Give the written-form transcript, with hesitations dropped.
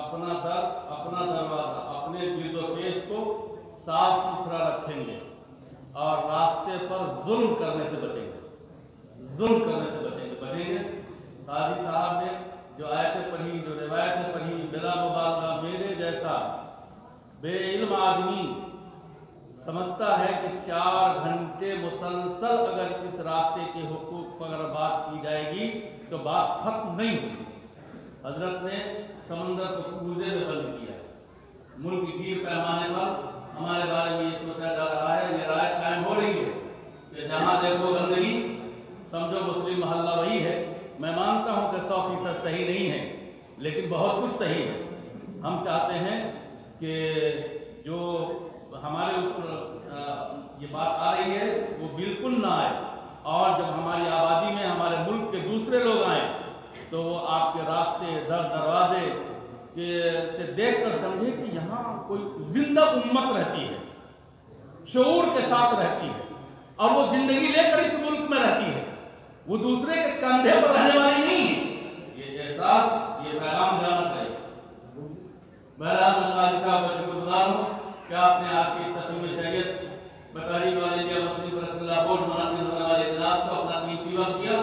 अपना दर, अपना दरवाजा, अपने गिरदोपेश को साफ सुथरा रखेंगे और रास्ते पर जुल्म करने से बचेंगे। काजी साहब ने जो आयतें पढ़ी, जो रिवायतें पढ़ी, बिला मुबालगा मेरे जैसा बेइल्म आदमी समझता है कि 4 घंटे मुसलसल अगर इस रास्ते के हुकूक पर अगर बात की जाएगी तो बात खत्म नहीं होगी। हजरत ने समंदर को कूजे में बंद किया। मुल्क गिर पैमाने पर हमारे बारे में ये सोचा जा रहा है, ये राय कायम हो रही है कि जहाँ देखो गंदगी, समझो मुस्लिम मोहल्ला वही है। मैं मानता हूँ कि 100% सही नहीं है, लेकिन बहुत कुछ सही है। हम चाहते हैं कि जो हमारे ऊपर ये बात आ रही है वो बिल्कुल ना आए, और जब हमारी आबादी में हमारे मुल्क के दूसरे लोग आए तो वो आपके रास्ते, दर दरवाजे से देखकर समझे कि यहाँ कोई जिंदा उम्मत रहती है, शऊर के साथ रहती है, और वो जिंदगी लेकर इस मुल्क में रहती है, वो दूसरे के कंधे पर रहने वाली नहीं है। ये एहसास, ये पैगाम जाना चाहिए। बहरहाल मैं काजी साहब का शुक्रगुजार हूँ कि आपने आपकी तकरीम शरीयत बकारी वाले मुस्लिम बोर्ड मनाते होने वाले इजलास को अपना कीमती वक्त दिया।